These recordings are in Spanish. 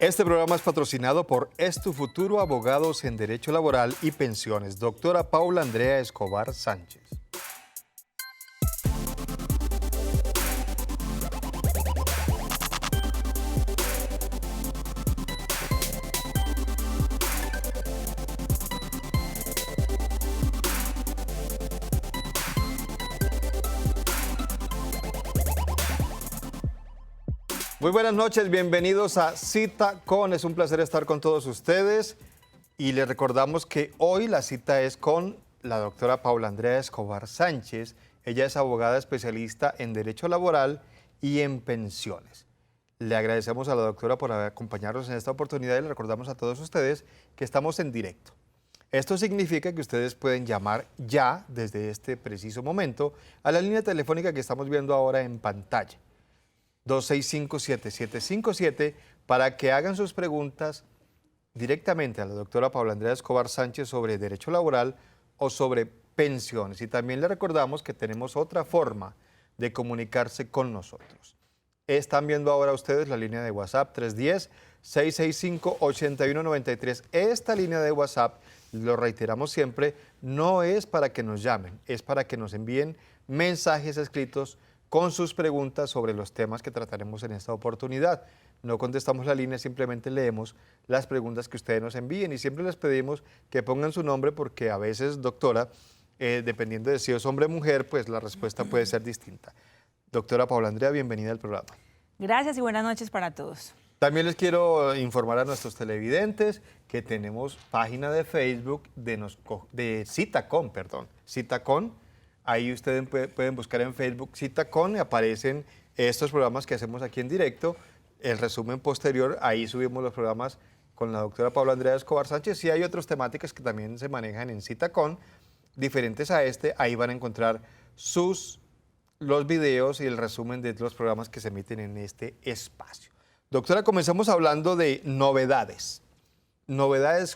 Este programa es patrocinado por Es Tu Futuro, abogados en Derecho Laboral y Pensiones, doctora Paula Andrea Escobar Sánchez. Muy buenas noches, bienvenidos a Cita Con. Es un placer estar con todos ustedes y les recordamos que hoy la cita es con la doctora Paula Andrea Escobar Sánchez. Ella es abogada especialista en Derecho Laboral y en Pensiones. Le agradecemos a la doctora por acompañarnos en esta oportunidad y le recordamos a todos ustedes que estamos en directo. Esto significa que ustedes pueden llamar ya, desde este preciso momento, a la línea telefónica que estamos viendo ahora en pantalla. 265-7757 para que hagan sus preguntas directamente a la doctora Paula Andrea Escobar Sánchez sobre derecho laboral o sobre pensiones. Y también le recordamos que tenemos otra forma de comunicarse con nosotros. Están viendo ahora ustedes la línea de WhatsApp 310-665-8193. Esta línea de WhatsApp, lo reiteramos siempre, no es para que nos llamen, es para que nos envíen mensajes escritos con sus preguntas sobre los temas que trataremos en esta oportunidad. No contestamos la línea, simplemente leemos las preguntas que ustedes nos envíen y siempre les pedimos que pongan su nombre porque a veces, doctora, dependiendo de si es hombre o mujer, pues la respuesta puede ser distinta. Doctora Paula Andrea, bienvenida al programa. Gracias y buenas noches para todos. También les quiero informar a nuestros televidentes que tenemos página de Facebook de Citacon, Citacon. Ahí ustedes pueden buscar en Facebook Citacon y aparecen estos programas que hacemos aquí en directo. El resumen posterior, ahí subimos los programas con la doctora Paula Andrea Escobar Sánchez. Y hay otras temáticas que también se manejan en Citacon, diferentes a este. Ahí van a encontrar los videos y el resumen de los programas que se emiten en este espacio. Doctora, comenzamos hablando de novedades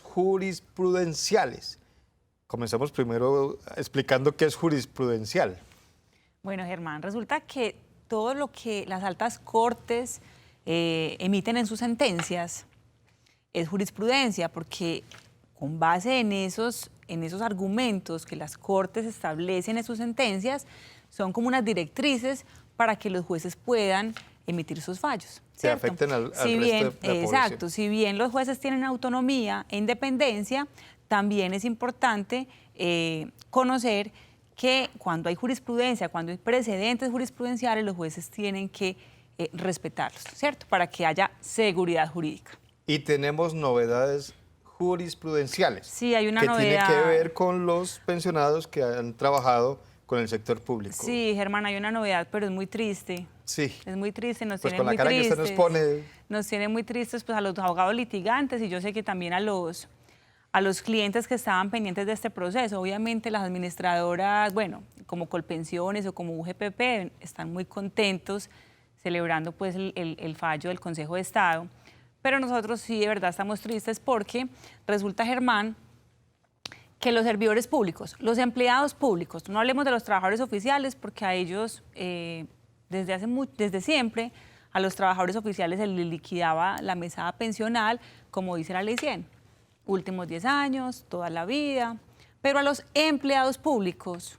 jurisprudenciales. Comenzamos primero explicando qué es jurisprudencial. Bueno, Germán, resulta que todo lo que las altas cortes emiten en sus sentencias es jurisprudencia, porque con base en esos argumentos que las cortes establecen en sus sentencias, son como unas directrices para que los jueces puedan emitir sus fallos. Que afecten al resto de la población. Exacto, si bien los jueces tienen autonomía e independencia, también es importante conocer que cuando hay jurisprudencia, cuando hay precedentes jurisprudenciales, los jueces tienen que respetarlos, ¿cierto? Para que haya seguridad jurídica. Y tenemos novedades jurisprudenciales. Sí, hay una que novedad. Tiene que ver con los pensionados que han trabajado con el sector público. Sí, Germán, hay una novedad, pero es muy triste. Sí. Es muy triste, nos pues tiene con muy la cara tristes. que usted nos pone. Nos tiene muy tristes pues, a los abogados litigantes y yo sé que también a los clientes que estaban pendientes de este proceso. Obviamente las administradoras, bueno, como Colpensiones o como UGPP, están muy contentos celebrando pues el fallo del Consejo de Estado, pero nosotros sí de verdad estamos tristes porque resulta, Germán, que los servidores públicos, los empleados públicos, no hablemos de los trabajadores oficiales porque a ellos desde siempre a los trabajadores oficiales se les liquidaba la mesada pensional, como dice la Ley 100. Últimos 10 años, toda la vida, pero a los empleados públicos,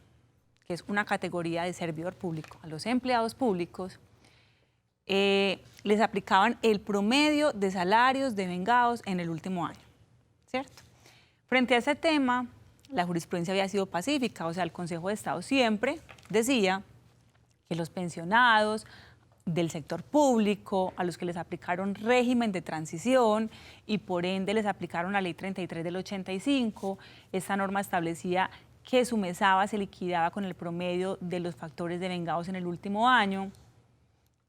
que es una categoría de servidor público, a los empleados públicos les aplicaban el promedio de salarios devengados en el último año, ¿cierto? Frente a ese tema, la jurisprudencia había sido pacífica, o sea, el Consejo de Estado siempre decía que los pensionados del sector público, a los que les aplicaron régimen de transición y por ende les aplicaron la Ley 33 del 85. Esta norma establecía que su mesada se liquidaba con el promedio de los factores devengados en el último año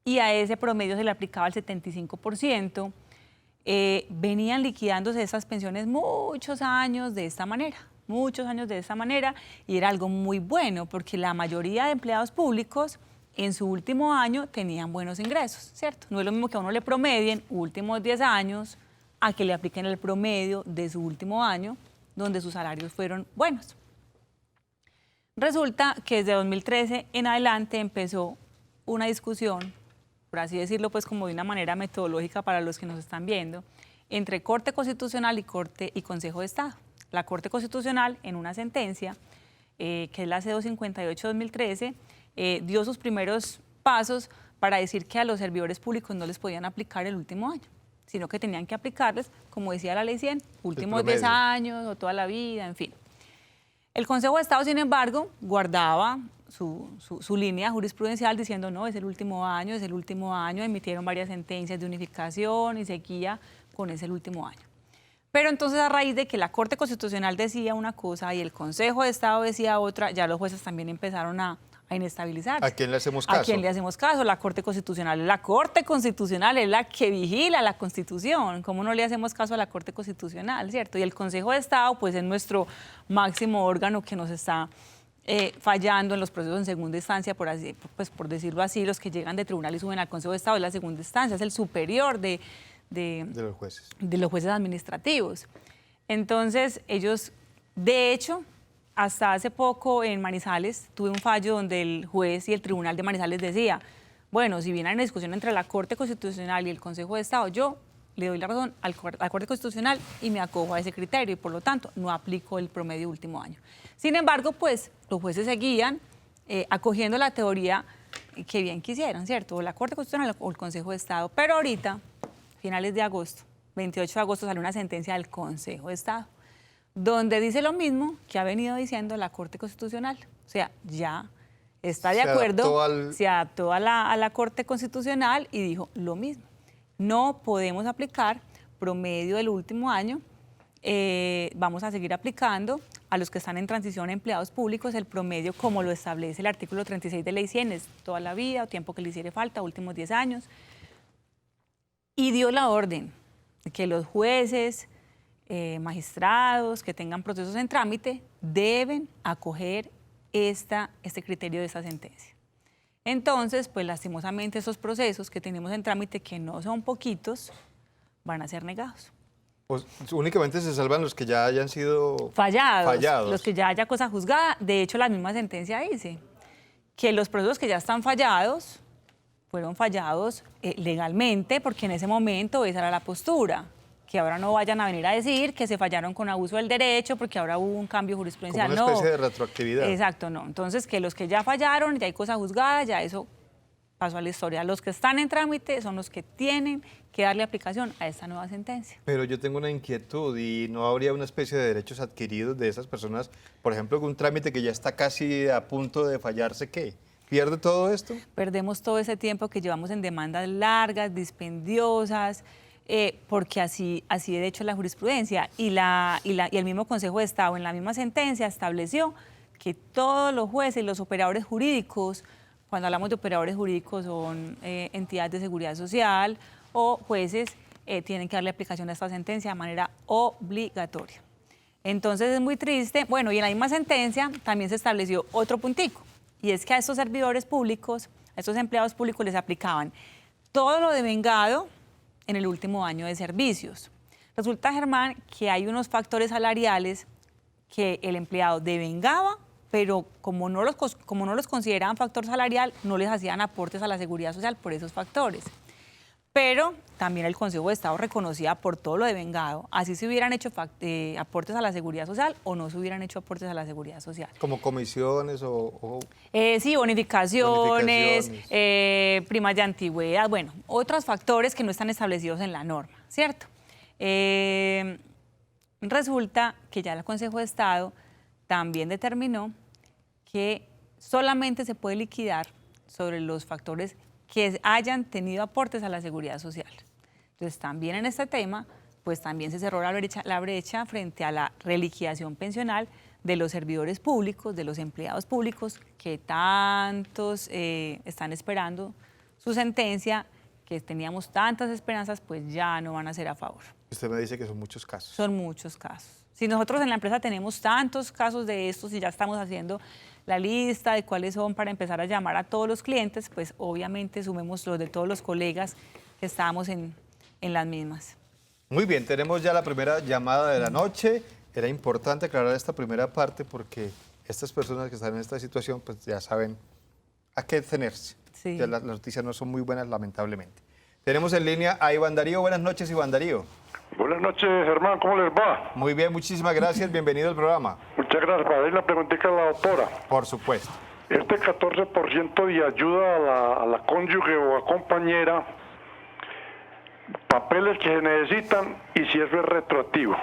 y a ese promedio se le aplicaba el 75%. Venían liquidándose esas pensiones muchos años de esta manera, y era algo muy bueno porque la mayoría de empleados públicos en su último año tenían buenos ingresos, ¿cierto? No es lo mismo que a uno le promedien últimos 10 años a que le apliquen el promedio de su último año, donde sus salarios fueron buenos. Resulta que desde 2013 en adelante empezó una discusión por así decirlo, pues como de una manera metodológica para los que nos están viendo, entre Corte Constitucional y Consejo de Estado. La Corte Constitucional, en una sentencia, que es la C-258-2013, dio sus primeros pasos para decir que a los servidores públicos no les podían aplicar el último año, sino que tenían que aplicarles, como decía la ley 100, últimos 10 años o toda la vida, en fin. El Consejo de Estado, sin embargo, guardaba su línea jurisprudencial diciendo no, es el último año, emitieron varias sentencias de unificación y seguía con ese último año. Pero entonces, a raíz de que la Corte Constitucional decía una cosa y el Consejo de Estado decía otra, ya los jueces también empezaron a inestabilizarse. ¿A quién le hacemos caso? ¿A quién le hacemos caso? La Corte Constitucional. La Corte Constitucional es la que vigila la Constitución. ¿Cómo no le hacemos caso a la Corte Constitucional, cierto? Y el Consejo de Estado, pues, es nuestro máximo órgano que nos está fallando en los procesos en segunda instancia, por decirlo así, los que llegan de tribunal y suben al Consejo de Estado es la segunda instancia, es el superior de los jueces administrativos. Entonces, ellos, de hecho, hasta hace poco en Manizales tuve un fallo donde el juez y el tribunal de Manizales decía, bueno, si viene una discusión entre la Corte Constitucional y el Consejo de Estado, yo le doy la razón a la Corte Constitucional y me acojo a ese criterio y por lo tanto no aplico el promedio último año. Sin embargo, pues los jueces seguían acogiendo la teoría que bien quisieran, ¿cierto? O la Corte Constitucional o el Consejo de Estado. Pero ahorita, finales de agosto, 28 de agosto, salió una sentencia del Consejo de Estado, donde dice lo mismo que ha venido diciendo la Corte Constitucional. O sea, ya está de acuerdo, se adaptó a la Corte Constitucional y dijo lo mismo. No podemos aplicar promedio del último año, vamos a seguir aplicando a los que están en transición empleados públicos el promedio como lo establece el artículo 36 de Ley 100, es toda la vida o tiempo que le hiciere falta, últimos 10 años. Y dio la orden de que los jueces, magistrados que tengan procesos en trámite deben acoger este criterio de esta sentencia. Entonces, pues lastimosamente esos procesos que tenemos en trámite, que no son poquitos, van a ser negados. Pues, únicamente se salvan los que ya hayan sido fallados, los que ya haya cosa juzgada. De hecho, la misma sentencia dice que los procesos que ya están fallados fueron fallados legalmente, porque en ese momento esa era la postura. Que ahora no vayan a venir a decir que se fallaron con abuso del derecho porque ahora hubo un cambio jurisprudencial. Como una especie de retroactividad. Exacto, no. Entonces, que los que ya fallaron, ya hay cosa juzgada, ya eso pasó a la historia. Los que están en trámite son los que tienen que darle aplicación a esta nueva sentencia. Pero yo tengo una inquietud, ¿y no habría una especie de derechos adquiridos de esas personas? Por ejemplo, un trámite que ya está casi a punto de fallarse, ¿qué? ¿Pierde todo esto? Perdemos todo ese tiempo que llevamos en demandas largas, dispendiosas, porque así de hecho la jurisprudencia y el mismo Consejo de Estado en la misma sentencia estableció que todos los jueces y los operadores jurídicos, cuando hablamos de operadores jurídicos son entidades de seguridad social o jueces, tienen que darle aplicación a esta sentencia de manera obligatoria. Entonces es muy triste. Bueno, y en la misma sentencia también se estableció otro puntico, y es que a estos servidores públicos, a estos empleados públicos les aplicaban todo lo devengado en el último año de servicios. Resulta, Germán, que hay unos factores salariales que el empleado devengaba, pero como no los consideraban factor salarial, no les hacían aportes a la seguridad social por esos factores. Pero también el Consejo de Estado reconocía por todo lo devengado, así se hubieran hecho aportes a la seguridad social o no se hubieran hecho aportes a la seguridad social. ¿Como comisiones sí, bonificaciones. Primas de antigüedad, bueno, otros factores que no están establecidos en la norma, ¿cierto? Resulta que ya el Consejo de Estado también determinó que solamente se puede liquidar sobre los factores que hayan tenido aportes a la seguridad social. Entonces, también en este tema, pues también se cerró la brecha frente a la reliquidación pensional de los servidores públicos, de los empleados públicos, que tantos están esperando su sentencia, que teníamos tantas esperanzas, pues ya no van a ser a favor. Usted me dice que son muchos casos. Son muchos casos. Si nosotros en la empresa tenemos tantos casos de estos y ya estamos haciendo la lista de cuáles son para empezar a llamar a todos los clientes, pues obviamente sumemos los de todos los colegas que estábamos en las mismas. Muy bien, tenemos ya la primera llamada de la noche. Era importante aclarar esta primera parte porque estas personas que están en esta situación pues ya saben a qué tenerse. Sí. Ya las noticias no son muy buenas, lamentablemente. Tenemos en línea a Iván Darío. Buenas noches, Iván Darío. Buenas noches, Germán, ¿cómo les va? Muy bien, muchísimas gracias. Bienvenido al programa. Muchas gracias. Para darle la preguntita a la doctora. Por supuesto. Este 14% de ayuda a la cónyuge o a compañera, papeles que se necesitan y si eso es retroactivo.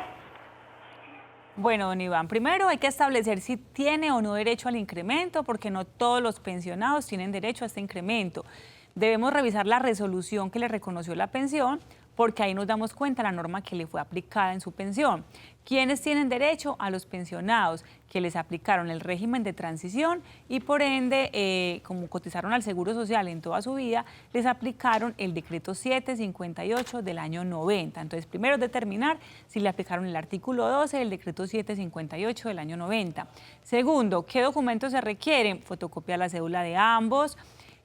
Bueno, don Iván, primero hay que establecer si tiene o no derecho al incremento, porque no todos los pensionados tienen derecho a este incremento. Debemos revisar la resolución que le reconoció la pensión, porque ahí nos damos cuenta de la norma que le fue aplicada en su pensión. ¿Quiénes tienen derecho? A los pensionados que les aplicaron el régimen de transición y por ende, como cotizaron al Seguro Social en toda su vida, les aplicaron el decreto 758 del año 90. Entonces, primero determinar si le aplicaron el artículo 12 del decreto 758 del año 90. Segundo, ¿qué documentos se requieren? Fotocopia de la cédula de ambos.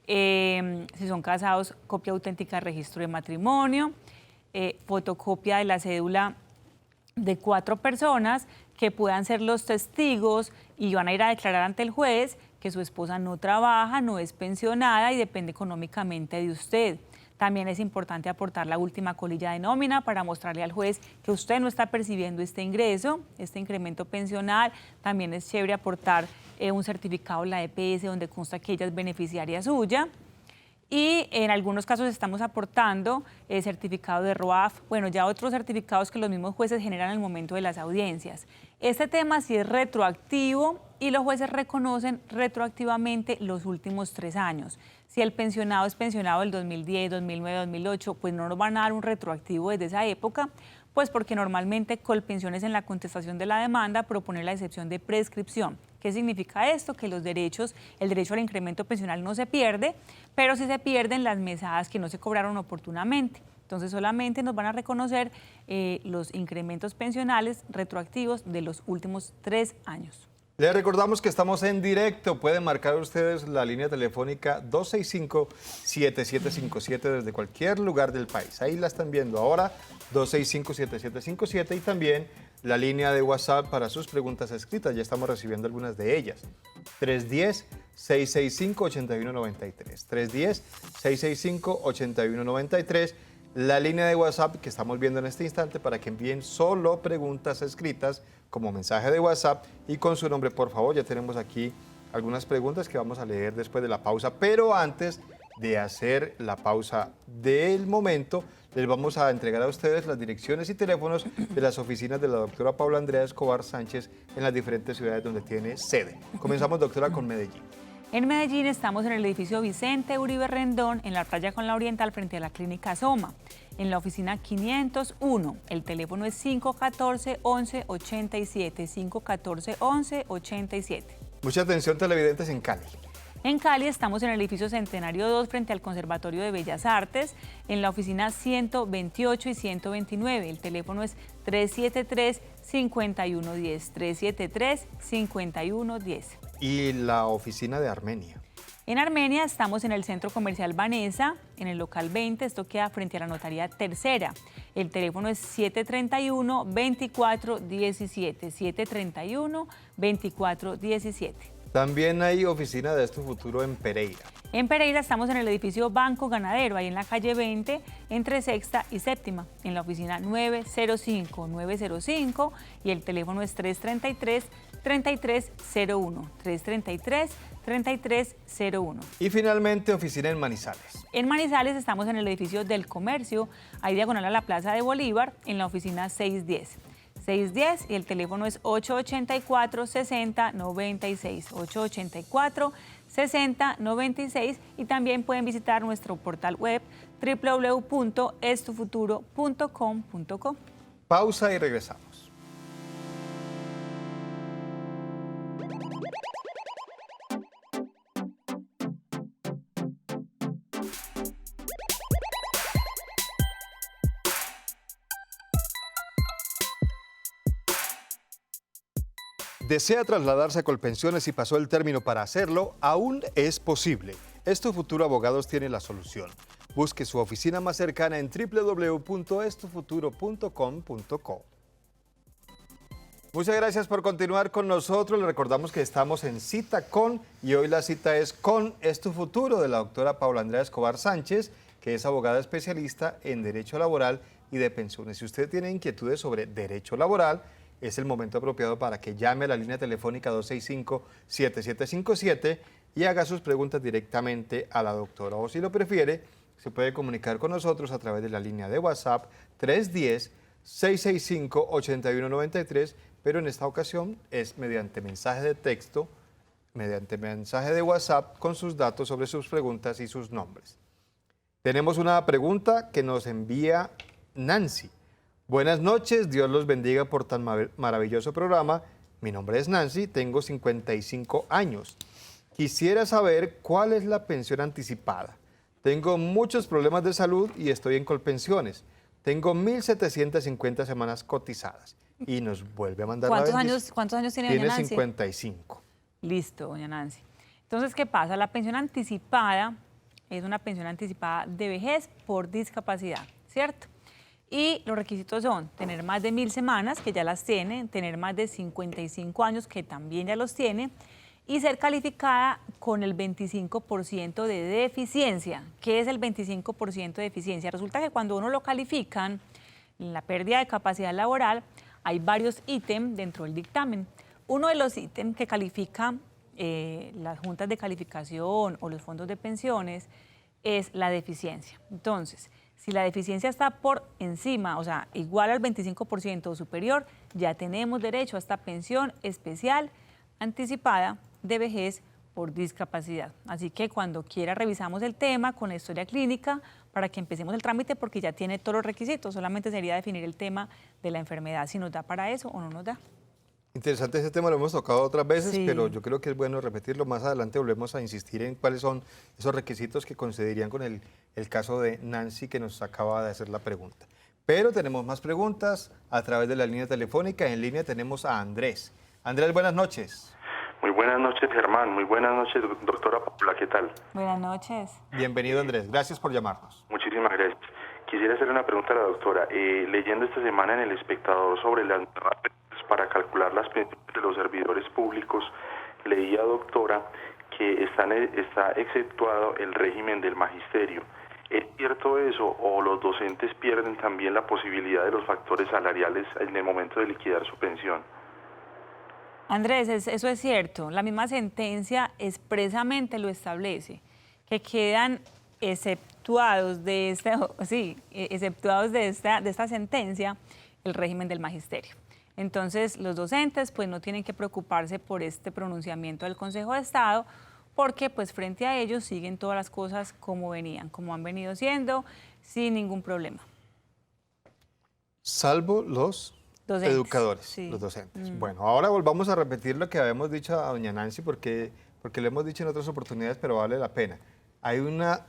Si son casados, copia auténtica de registro de matrimonio. Fotocopia de la cédula de 4 personas que puedan ser los testigos y van a ir a declarar ante el juez que su esposa no trabaja, no es pensionada y depende económicamente de usted. También es importante aportar la última colilla de nómina para mostrarle al juez que usted no está percibiendo este ingreso, este incremento pensional. También es chévere aportar un certificado de la EPS donde consta que ella es beneficiaria suya. Y en algunos casos estamos aportando certificado de ROAF, bueno, ya otros certificados que los mismos jueces generan en el momento de las audiencias. Este tema sí es retroactivo y los jueces reconocen retroactivamente los últimos 3 años. Si el pensionado es pensionado del 2010, 2009, 2008, pues no nos van a dar un retroactivo desde esa época, pues porque normalmente Colpensiones en la contestación de la demanda propone la excepción de prescripción. ¿Qué significa esto? Que los derechos, el derecho al incremento pensional no se pierde, pero sí se pierden las mesadas que no se cobraron oportunamente. Entonces solamente nos van a reconocer los incrementos pensionales retroactivos de los últimos 3 años. Les recordamos que estamos en directo. Pueden marcar ustedes la línea telefónica 265-7757 desde cualquier lugar del país. Ahí la están viendo ahora, 265-7757 y también la línea de WhatsApp para sus preguntas escritas. Ya estamos recibiendo algunas de ellas. 310-665-8193. 310-665-8193. La línea de WhatsApp que estamos viendo en este instante para que envíen solo preguntas escritas como mensaje de WhatsApp y con su nombre, por favor. Ya tenemos aquí algunas preguntas que vamos a leer después de la pausa, pero antes de hacer la pausa del momento, les vamos a entregar a ustedes las direcciones y teléfonos de las oficinas de la doctora Paula Andrea Escobar Sánchez en las diferentes ciudades donde tiene sede. Comenzamos, doctora, con Medellín. En Medellín estamos en el edificio Vicente Uribe Rendón, en la playa con la Oriental, frente a la clínica Soma, en la oficina 501. El teléfono es 514-1187, 514-1187. Mucha atención, televidentes, en Cali. En Cali estamos en el edificio Centenario 2, frente al Conservatorio de Bellas Artes, en la oficina 128 y 129. El teléfono es 373-5110, 373-5110. Y la oficina de Armenia. En Armenia estamos en el Centro Comercial Vanessa, en el local 20, esto queda frente a la Notaría Tercera. El teléfono es 731-2417, 731-2417. También hay oficina de Esto Futuro en Pereira. En Pereira estamos en el edificio Banco Ganadero, ahí en la calle 20, entre Sexta y Séptima, en la oficina 905 y el teléfono es 333-3301, 333-3301. Y finalmente, oficina en Manizales. En Manizales estamos en el edificio del Comercio, ahí diagonal a la Plaza de Bolívar, en la oficina 610. 610 y el teléfono es 884-6096, 884-6096 y también pueden visitar nuestro portal web www.estufuturo.com.co. Pausa y regresamos. ¿Desea trasladarse a Colpensiones y pasó el término para hacerlo? Aún es posible. Esto Futuro Abogados tiene la solución. Busque su oficina más cercana en www.estofuturo.com.co. Muchas gracias por continuar con nosotros. Le recordamos que estamos en Cita Con y hoy la cita es con Es tu futuro de la doctora Paula Andrea Escobar Sánchez, que es abogada especialista en Derecho Laboral y de Pensiones. Si usted tiene inquietudes sobre Derecho Laboral, es el momento apropiado para que llame a la línea telefónica 265-7757 y haga sus preguntas directamente a la doctora. O si lo prefiere, se puede comunicar con nosotros a través de la línea de WhatsApp 310-665-8193, pero en esta ocasión es mediante mensaje de texto, mediante mensaje de WhatsApp con sus datos sobre sus preguntas y sus nombres. Tenemos una pregunta que nos envía Nancy. Buenas noches, Dios los bendiga por tan maravilloso programa. Mi nombre es Nancy, tengo 55 años. Quisiera saber cuál es la pensión anticipada. Tengo muchos problemas de salud y estoy en Colpensiones. Tengo 1.750 semanas cotizadas. Y nos vuelve a mandar ¿Cuántos la años tiene doña Nancy? 55. Listo, doña Nancy. Entonces, ¿qué pasa? La pensión anticipada es una pensión anticipada de vejez por discapacidad, ¿cierto? Y los requisitos son tener más de 1.000 semanas, que ya las tiene, tener más de 55 años, que también ya los tiene, y ser calificada con el 25% de deficiencia. ¿Qué es el 25% de deficiencia? Resulta que cuando uno lo califican en la pérdida de capacidad laboral, hay varios ítems dentro del dictamen. Uno de los ítems que califican las juntas de calificación o los fondos de pensiones es la deficiencia. Entonces, si la deficiencia está por encima, o sea, igual al 25% o superior, ya tenemos derecho a esta pensión especial anticipada de vejez por discapacidad. Así que cuando quiera revisamos el tema con la historia clínica para que empecemos el trámite porque ya tiene todos los requisitos. Solamente sería definir el tema de la enfermedad, si nos da para eso o no nos da. Interesante ese tema, lo hemos tocado otras veces, Sí. pero yo creo que es bueno repetirlo. Más adelante volvemos a insistir en cuáles son esos requisitos que concederían con el caso de Nancy que nos acaba de hacer la pregunta. Pero tenemos más preguntas a través de la línea telefónica. En línea tenemos a Andrés. Andrés, buenas noches. Muy buenas noches, Germán. Muy buenas noches, doctora Paula. ¿Qué tal? Buenas noches. Bienvenido, Andrés. Gracias por llamarnos. Muchísimas gracias. Quisiera hacerle una pregunta a la doctora. Leyendo esta semana en El Espectador sobre las nuevas reglas para calcular las pensiones de los servidores públicos, leía, doctora, que está exceptuado el régimen del magisterio. ¿Es cierto eso o los docentes pierden también la posibilidad de los factores salariales en el momento de liquidar su pensión? Andrés, eso es cierto. La misma sentencia expresamente lo establece, que quedan exceptuados de esta sentencia el régimen del magisterio. Entonces, los docentes pues no tienen que preocuparse por este pronunciamiento del Consejo de Estado, porque pues frente a ellos siguen todas las cosas como venían, como han venido siendo, sin ningún problema. Salvo los Docentes, educadores, sí. los docentes. Bueno, ahora volvamos a repetir lo que habíamos dicho a doña Nancy, porque lo hemos dicho en otras oportunidades, pero vale la pena. Hay una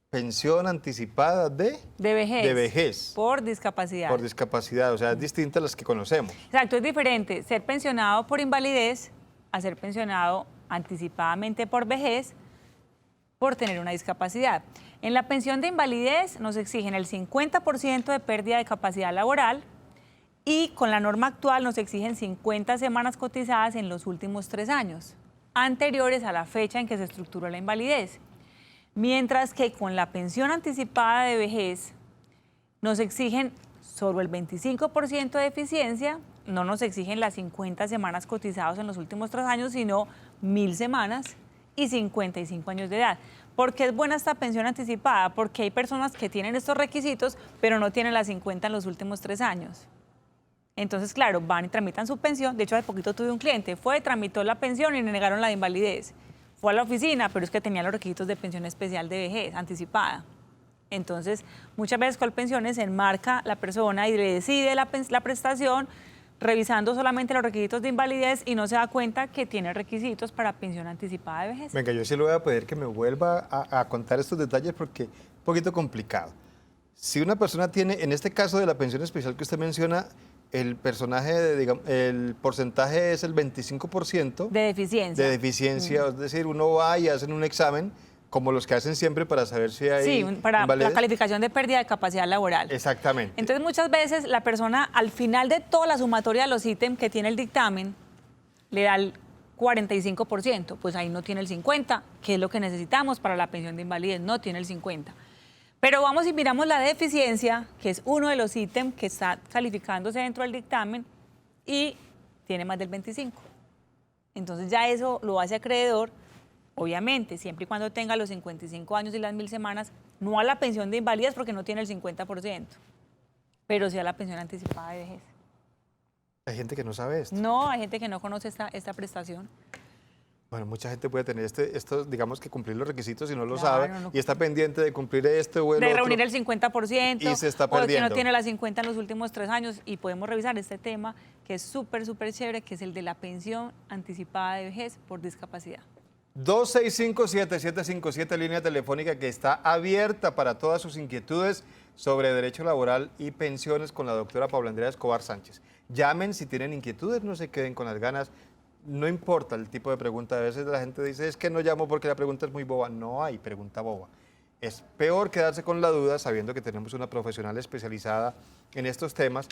pensión anticipada de vejez. Por discapacidad. Por discapacidad, o sea, es distinta a las que conocemos. Exacto, es diferente ser pensionado por invalidez a ser pensionado anticipadamente por vejez por tener una discapacidad. En la pensión de invalidez nos exigen el 50% de pérdida de capacidad laboral y con la norma actual nos exigen 50 semanas cotizadas en los últimos 3 años, anteriores a la fecha en que se estructuró la invalidez. Mientras que con la pensión anticipada de vejez nos exigen solo el 25% de eficiencia, no nos exigen las 50 semanas cotizadas en los últimos 3 años, sino 1.000 semanas y 55 años de edad. ¿Por qué es buena esta pensión anticipada? Porque hay personas que tienen estos requisitos, pero no tienen las 50 en los últimos 3 años. Entonces, claro, van y tramitan su pensión. De hecho, hace poquito tuve un cliente, tramitó la pensión y le negaron la de invalidez. Fue a la oficina, pero es que tenía los requisitos de pensión especial de vejez anticipada. Entonces, muchas veces Colpensiones enmarca la persona y le decide la prestación revisando solamente los requisitos de invalidez y no se da cuenta que tiene requisitos para pensión anticipada de vejez. Venga, yo sí le voy a pedir que me vuelva a contar estos detalles porque es un poquito complicado. Si una persona tiene, en este caso de la pensión especial que usted menciona, el porcentaje es el 25% de deficiencia. es decir, uno va y hacen un examen como los que hacen siempre para saber si hay Sí, para la invalidez. calificación de pérdida de capacidad laboral. Exactamente. Entonces, muchas veces la persona, al final de toda la sumatoria de los ítems que tiene el dictamen, le da el 45%, pues ahí no tiene el 50%, que es lo que necesitamos para la pensión de invalidez, no tiene el 50%. Pero vamos y miramos la deficiencia, que es uno de los ítems que está calificándose dentro del dictamen y tiene más del 25%. Entonces ya eso lo hace acreedor, obviamente, siempre y cuando tenga los 55 años y las 1000 semanas, no a la pensión de invalidez porque no tiene el 50%, pero sí a la pensión anticipada de vejez. Hay gente que no sabe esto. No, hay gente que no conoce esta prestación. Bueno, mucha gente puede tener esto, digamos que cumplir los requisitos y no lo Claro, sabe, no. y está pendiente de cumplir esto o el De otro. reunir el 50%, y se está o de que perdiendo. no tiene las 50 en los últimos 3 años, y podemos revisar este tema que es súper chévere, que es el de la pensión anticipada de vejez por discapacidad. 265-7757, línea telefónica que está abierta para todas sus inquietudes sobre derecho laboral y pensiones con la doctora Paula Andrea Escobar Sánchez. Llamen si tienen inquietudes, no se queden con las ganas, no importa el tipo de pregunta. A veces la gente dice, es que no llamo porque la pregunta es muy boba. No hay pregunta boba. Es peor quedarse con la duda sabiendo que tenemos una profesional especializada en estos temas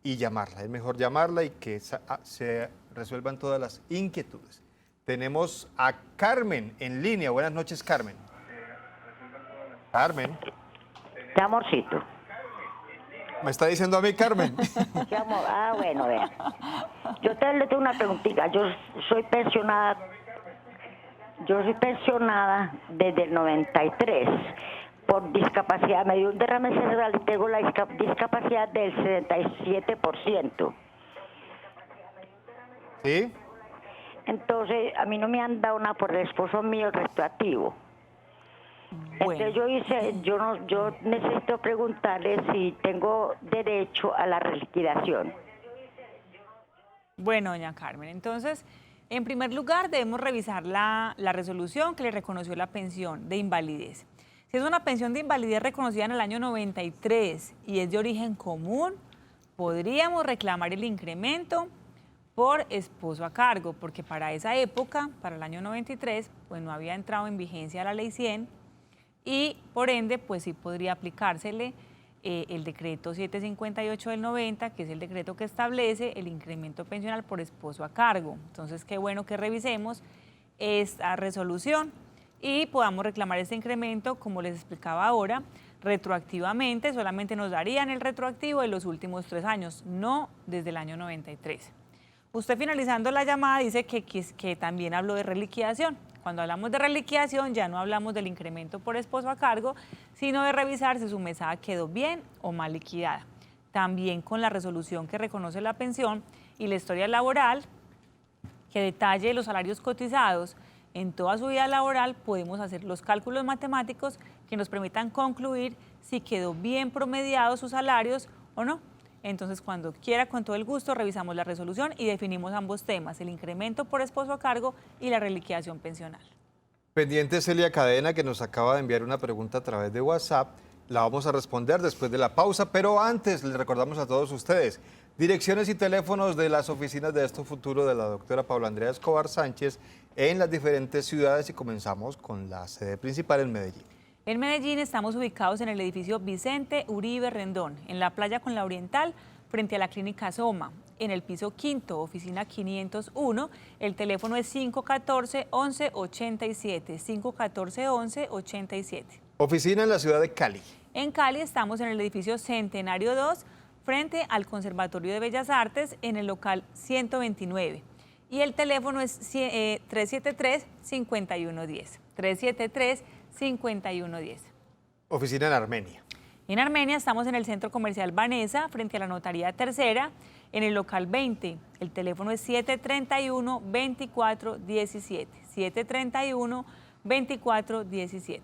y llamarla. Es mejor llamarla y que se resuelvan todas las inquietudes. Tenemos a Carmen en línea. Buenas noches, Carmen. Carmen. ¿Qué amorcito? ¿Me está diciendo a mí, Carmen? ¿Qué amor? Ah, bueno, vea. Yo le tengo una preguntita. Yo soy pensionada desde el 93 por discapacidad. Me dio un derrame cerebral y tengo la discapacidad del 77%. ¿Sí? Entonces, a mí no me han dado nada por el esposo mío, el retroactivo. Bueno. Entonces yo necesito preguntarle si tengo derecho a la reliquidación. Bueno, doña Carmen, entonces, en primer lugar debemos revisar la resolución que le reconoció la pensión de invalidez. Si es una pensión de invalidez reconocida en el año 93 y es de origen común, podríamos reclamar el incremento por esposo a cargo, porque para esa época, para el año 93, pues no había entrado en vigencia la ley 100 y por ende, pues sí podría aplicársele el decreto 758 del 90, que es el decreto que establece el incremento pensional por esposo a cargo. Entonces, qué bueno que revisemos esta resolución y podamos reclamar este incremento, como les explicaba ahora, retroactivamente. Solamente nos darían el retroactivo de los últimos 3 años, no desde el año 93. Usted, finalizando la llamada, dice que también habló de reliquidación. Cuando hablamos de reliquidación ya no hablamos del incremento por esposo a cargo, sino de revisar si su mesada quedó bien o mal liquidada. También con la resolución que reconoce la pensión y la historia laboral que detalle los salarios cotizados en toda su vida laboral, podemos hacer los cálculos matemáticos que nos permitan concluir si quedó bien promediado sus salarios o no. Entonces, cuando quiera, con todo el gusto, revisamos la resolución y definimos ambos temas, el incremento por esposo a cargo y la reliquidación pensional. Pendiente Celia Cadena, que nos acaba de enviar una pregunta a través de WhatsApp. La vamos a responder después de la pausa, pero antes les recordamos a todos ustedes direcciones y teléfonos de las oficinas de Esto Futuro de la doctora Paula Andrea Escobar Sánchez en las diferentes ciudades y comenzamos con la sede principal en Medellín. En Medellín estamos ubicados en el edificio Vicente Uribe Rendón, en la playa con la Oriental, frente a la clínica Soma. En el piso quinto, oficina 501, el teléfono es 514-1187, 514-1187. Oficina en la ciudad de Cali. En Cali estamos en el edificio Centenario 2, frente al Conservatorio de Bellas Artes, en el local 129. Y el teléfono es 373-5110, 373-5110. Oficina en Armenia. En Armenia estamos en el Centro Comercial Vanessa, frente a la Notaría Tercera, en el local 20. El teléfono es 731-2417, 731-2417.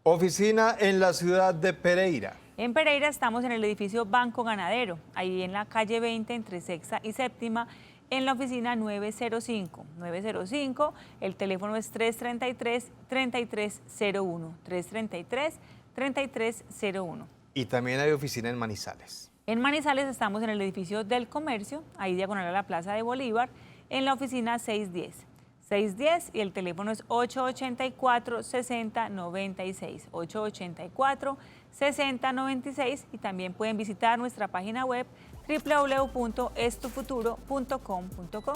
Oficina en la ciudad de Pereira. En Pereira estamos en el edificio Banco Ganadero, ahí en la calle 20, entre Sexta y Séptima, en la oficina 905. El teléfono es 333-3301, 333-3301. Y también hay oficina en Manizales. En Manizales estamos en el edificio del Comercio, ahí diagonal a la Plaza de Bolívar, en la oficina 610. 610 y el teléfono es 884-6096, 884-6096 y también pueden visitar nuestra página web www.estufuturo.com.co.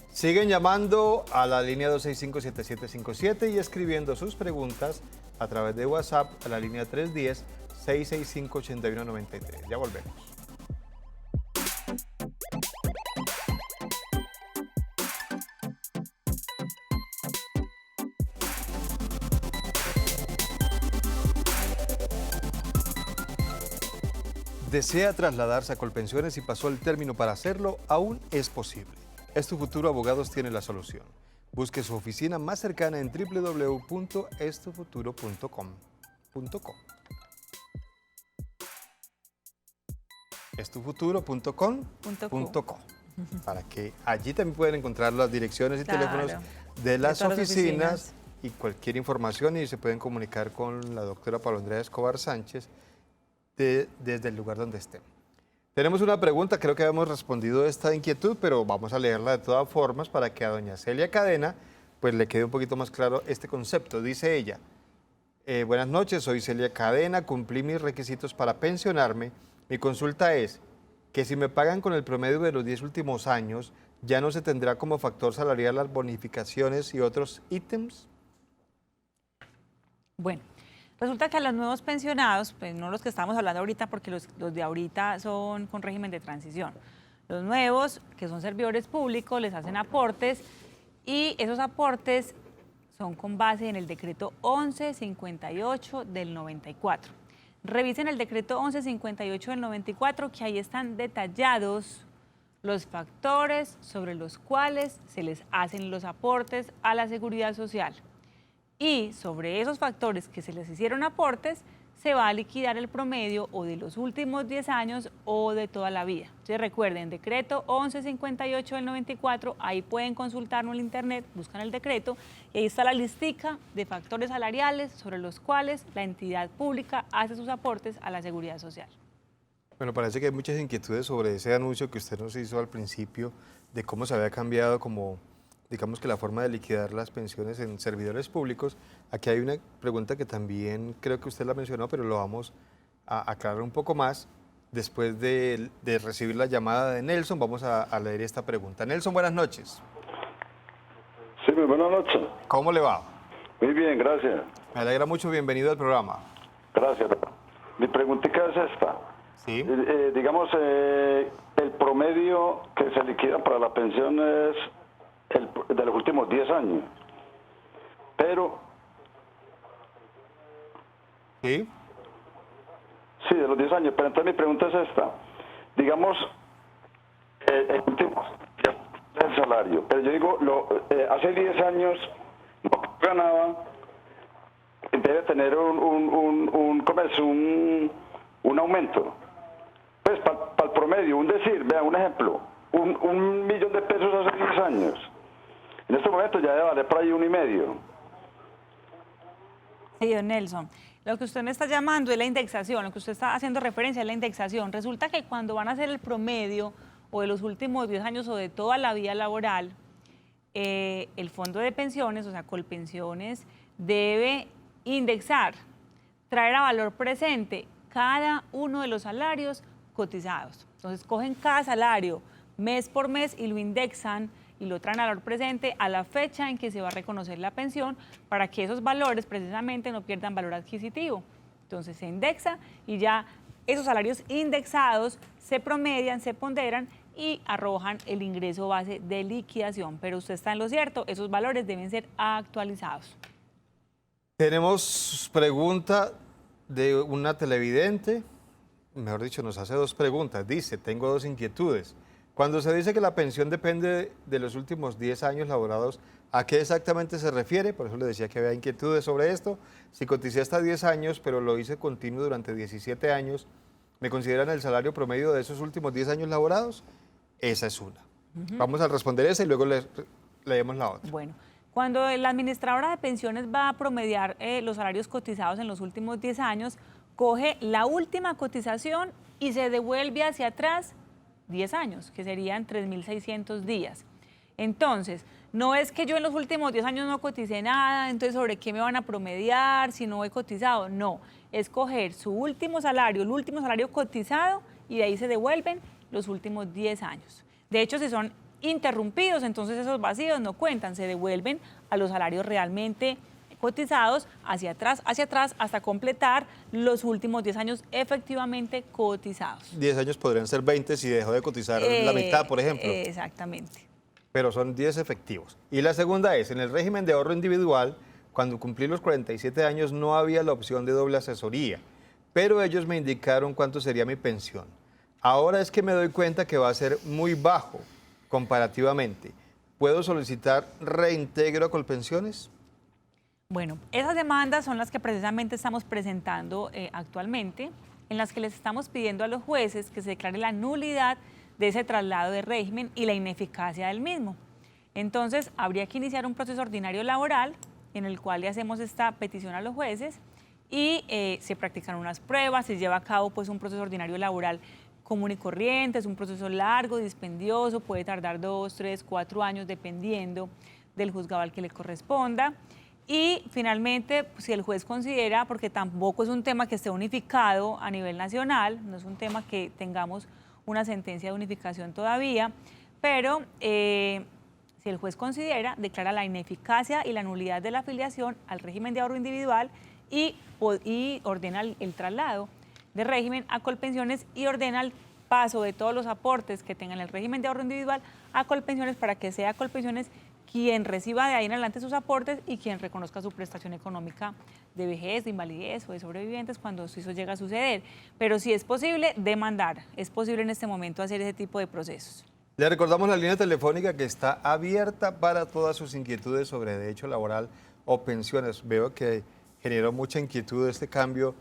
Siguen llamando a la línea 265-7757 y escribiendo sus preguntas a través de WhatsApp a la línea 310-665-8193. Ya volvemos. ¿Desea trasladarse a Colpensiones y pasó el término para hacerlo? Aún es posible. Estufuturo Abogados tiene la solución. Busque su oficina más cercana en www.estufuturo.com.co. estufuturo.com.co, para que allí también pueden encontrar las direcciones y teléfonos de las oficinas y cualquier información, y se pueden comunicar con la doctora Paula Andrea Escobar Sánchez desde el lugar donde estén. Tenemos una pregunta, creo que habíamos respondido esta inquietud, pero vamos a leerla de todas formas para que a doña Celia Cadena pues le quede un poquito más claro este concepto. Dice ella: buenas noches, soy Celia Cadena, cumplí mis requisitos para pensionarme. Mi consulta es que si me pagan con el promedio de los 10 últimos años, ¿ya no se tendrá como factor salarial las bonificaciones y otros ítems? Bueno, resulta que a los nuevos pensionados, pues no los que estamos hablando ahorita, porque los de ahorita son con régimen de transición. Los nuevos, que son servidores públicos, les hacen aportes y esos aportes son con base en el decreto 1158 del 94. Revisen el decreto 1158 del 94, que ahí están detallados los factores sobre los cuales se les hacen los aportes a la seguridad social. Y sobre esos factores que se les hicieron aportes, se va a liquidar el promedio o de los últimos 10 años o de toda la vida. Entonces recuerden, decreto 1158 del 94, ahí pueden consultarlo en el internet, buscan el decreto y ahí está la listica de factores salariales sobre los cuales la entidad pública hace sus aportes a la seguridad social. Bueno, parece que hay muchas inquietudes sobre ese anuncio que usted nos hizo al principio de cómo se había cambiado como, digamos que la forma de liquidar las pensiones en servidores públicos. Aquí hay una pregunta que también creo que usted la mencionó, pero lo vamos a aclarar un poco más. Después de recibir la llamada de Nelson, vamos a leer esta pregunta. Nelson, buenas noches. Sí, muy buenas noches. ¿Cómo le va? Muy bien, gracias. Me alegra mucho, bienvenido al programa. Gracias. Mi preguntita es esta. Sí. Digamos, el promedio que se liquida para la pensión es de los últimos 10 años. Pero... ¿Sí? Sí, de los 10 años. Pero entonces mi pregunta es esta. Digamos, el último el salario. Pero yo digo, hace 10 años no ganaba, debe tener un aumento. Pues para el promedio, un ejemplo, un millón de pesos hace 10 años. En este momento ya debe valer por ahí 1,5. Sí, don Nelson. Lo que usted me está llamando es la indexación, lo que usted está haciendo referencia es la indexación. Resulta que cuando van a hacer el promedio o de los últimos 10 años o de toda la vida laboral, el fondo de pensiones, o sea, Colpensiones, debe indexar, traer a valor presente cada uno de los salarios cotizados. Entonces, cogen cada salario mes por mes y lo indexan y lo traen a valor presente a la fecha en que se va a reconocer la pensión para que esos valores precisamente no pierdan valor adquisitivo. Entonces se indexa y ya esos salarios indexados se promedian, se ponderan y arrojan el ingreso base de liquidación. Pero usted está en lo cierto, esos valores deben ser actualizados. Tenemos pregunta de una televidente, mejor dicho, nos hace 2 preguntas. Dice, tengo 2 inquietudes. Cuando se dice que la pensión depende de los últimos 10 años laborados, ¿a qué exactamente se refiere? Por eso le decía que había inquietudes sobre esto. Si coticé hasta 10 años, pero lo hice continuo durante 17 años, ¿me consideran el salario promedio de esos últimos 10 años laborados? Esa es una. Vamos a responder esa y luego leemos la otra. Bueno, cuando la administradora de pensiones va a promediar los salarios cotizados en los últimos 10 años, coge la última cotización y se devuelve hacia atrás 10 años, que serían 3.600 días. Entonces, no es que yo en los últimos 10 años no coticé nada, entonces ¿sobre qué me van a promediar si no he cotizado? No, es coger su último salario, el último salario cotizado, y de ahí se devuelven los últimos 10 años. De hecho, si son interrumpidos, entonces esos vacíos no cuentan, se devuelven a los salarios realmente cotizados hacia atrás, hasta completar los últimos 10 años efectivamente cotizados. 10 años podrían ser 20 si dejó de cotizar la mitad, por ejemplo. Exactamente. Pero son 10 efectivos. Y la segunda es, en el régimen de ahorro individual, cuando cumplí los 47 años no había la opción de doble asesoría, pero ellos me indicaron cuánto sería mi pensión. Ahora es que me doy cuenta que va a ser muy bajo comparativamente. ¿Puedo solicitar reintegro a Colpensiones? Bueno, esas demandas son las que precisamente estamos presentando actualmente, en las que les estamos pidiendo a los jueces que se declare la nulidad de ese traslado de régimen y la ineficacia del mismo. Entonces, habría que iniciar un proceso ordinario laboral en el cual le hacemos esta petición a los jueces y se practican unas pruebas, se lleva a cabo pues un proceso ordinario laboral común y corriente, es un proceso largo, dispendioso, puede tardar 2, 3, 4 años dependiendo del juzgado al que le corresponda. Y finalmente, si el juez considera, porque tampoco es un tema que esté unificado a nivel nacional, no es un tema que tengamos una sentencia de unificación todavía, pero si el juez considera, declara la ineficacia y la nulidad de la afiliación al régimen de ahorro individual y ordena el traslado de régimen a Colpensiones y ordena el paso de todos los aportes que tengan el régimen de ahorro individual a Colpensiones para que sea Colpensiones quien reciba de ahí en adelante sus aportes y quien reconozca su prestación económica de vejez, de invalidez o de sobrevivientes cuando eso llega a suceder. Pero si es posible demandar, es posible en este momento hacer ese tipo de procesos. Le recordamos la línea telefónica que está abierta para todas sus inquietudes sobre derecho laboral o pensiones. Veo que generó mucha inquietud este cambio,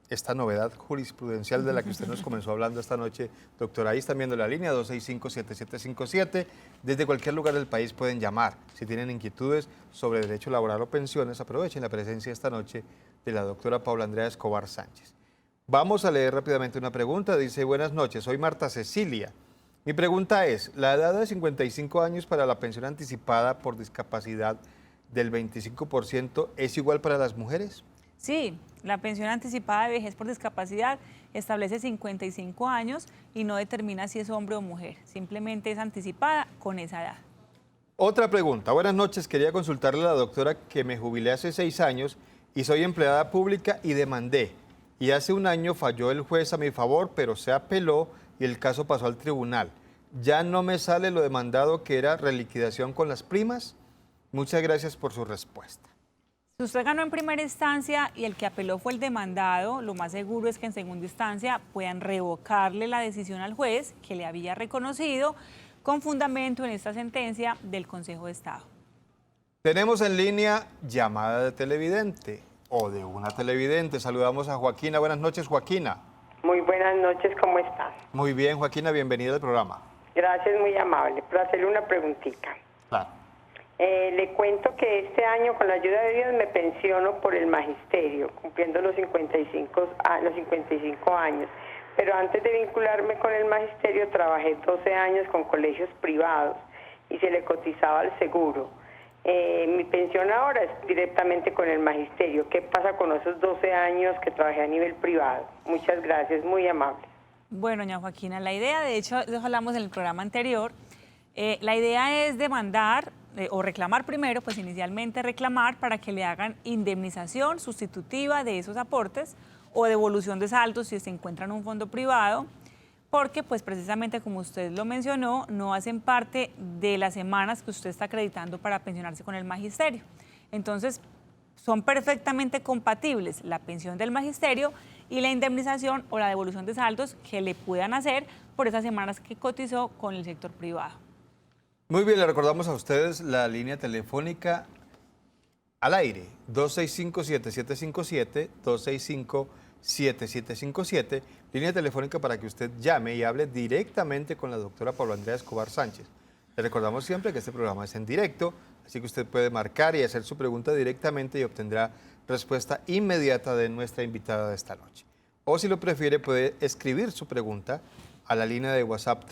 esta novedad jurisprudencial de la que usted nos comenzó hablando esta noche. Doctora, ahí están viendo la línea 265-7757. Desde cualquier lugar del país pueden llamar. Si tienen inquietudes sobre derecho laboral o pensiones, aprovechen la presencia esta noche de la doctora Paula Andrea Escobar Sánchez. Vamos a leer rápidamente una pregunta. Dice, buenas noches, soy Marta Cecilia. Mi pregunta es, ¿la edad de 55 años para la pensión anticipada por discapacidad del 25% es igual para las mujeres? Sí, la pensión anticipada de vejez por discapacidad establece 55 años y no determina si es hombre o mujer, simplemente es anticipada con esa edad. Otra pregunta. Buenas noches, quería consultarle a la doctora que me jubilé hace 6 años y soy empleada pública y demandé. Y hace un año falló el juez a mi favor, pero se apeló y el caso pasó al tribunal. ¿Ya no me sale lo demandado que era reliquidación con las primas? Muchas gracias por su respuesta. Si usted ganó en primera instancia y el que apeló fue el demandado, lo más seguro es que en segunda instancia puedan revocarle la decisión al juez que le había reconocido con fundamento en esta sentencia del Consejo de Estado. Tenemos en línea llamada de televidente o de una televidente. Saludamos a Joaquina. Buenas noches, Joaquina. Muy buenas noches, ¿cómo están? Muy bien, Joaquina, bienvenida al programa. Gracias, muy amable. Por hacerle una preguntita. Claro. Le cuento que este año, con la ayuda de Dios, me pensiono por el magisterio, cumpliendo los 55 años. Pero antes de vincularme con el magisterio, trabajé 12 años con colegios privados y se le cotizaba al seguro. Mi pensión ahora es directamente con el magisterio. ¿Qué pasa con esos 12 años que trabajé a nivel privado? Muchas gracias, muy amable. Bueno, doña Joaquina, la idea, de hecho, eso hablamos en el programa anterior, la idea es demandar o reclamar primero, pues inicialmente reclamar para que le hagan indemnización sustitutiva de esos aportes o devolución de saldos si se encuentra en un fondo privado, porque pues precisamente como usted lo mencionó, no hacen parte de las semanas que usted está acreditando para pensionarse con el magisterio. Entonces, son perfectamente compatibles la pensión del magisterio y la indemnización o la devolución de saldos que le puedan hacer por esas semanas que cotizó con el sector privado. Muy bien, le recordamos a ustedes la línea telefónica al aire, 265-7757, 265-7757, línea telefónica para que usted llame y hable directamente con la doctora Paula Andrea Escobar Sánchez. Le recordamos siempre que este programa es en directo, así que usted puede marcar y hacer su pregunta directamente y obtendrá respuesta inmediata de nuestra invitada de esta noche. O si lo prefiere, puede escribir su pregunta a la línea de WhatsApp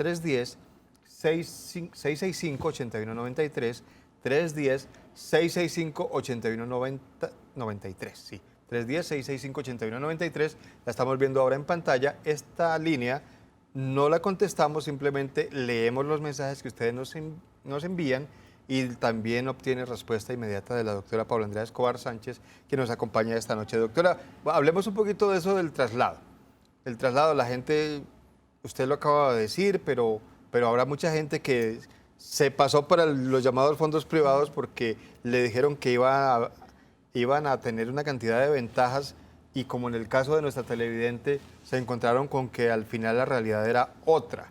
310-665-8193, 310-665-8193, sí, 310-665-8193, la estamos viendo ahora en pantalla. Esta línea no la contestamos, simplemente leemos los mensajes que ustedes nos envían y también obtiene respuesta inmediata de la doctora Paula Andrea Escobar Sánchez, que nos acompaña esta noche. Doctora, hablemos un poquito de eso del traslado. El traslado, la gente, usted lo acaba de decir, pero habrá mucha gente que se pasó para los llamados fondos privados porque le dijeron que iban a tener una cantidad de ventajas y, como en el caso de nuestra televidente, se encontraron con que al final la realidad era otra.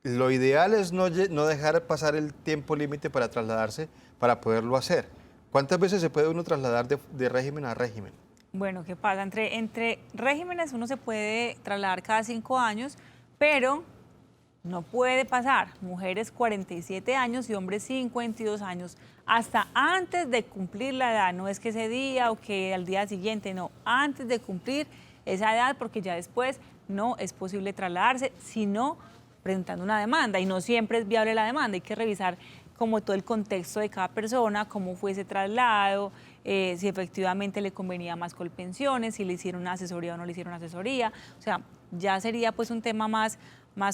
Lo ideal es no dejar pasar el tiempo límite para trasladarse, para poderlo hacer. ¿Cuántas veces se puede uno trasladar de régimen a régimen? Bueno, ¿qué pasa? Entre regímenes uno se puede trasladar cada 5 años, pero no puede pasar mujeres 47 años y hombres 52 años hasta antes de cumplir la edad. No es que ese día o que al día siguiente, no, antes de cumplir esa edad, porque ya después no es posible trasladarse, sino presentando una demanda, y no siempre es viable la demanda. Hay que revisar como todo el contexto de cada persona, cómo fue ese traslado, si efectivamente le convenía más Colpensiones, si le hicieron una asesoría o no le hicieron asesoría. O sea, ya sería pues un tema más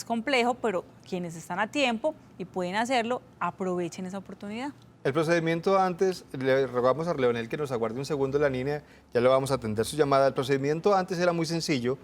complejo, pero quienes están a tiempo y pueden hacerlo, aprovechen esa oportunidad. El procedimiento antes, le rogamos a Leonel que nos aguarde un segundo en la línea, ya le vamos a atender su llamada. El procedimiento antes era muy sencillo.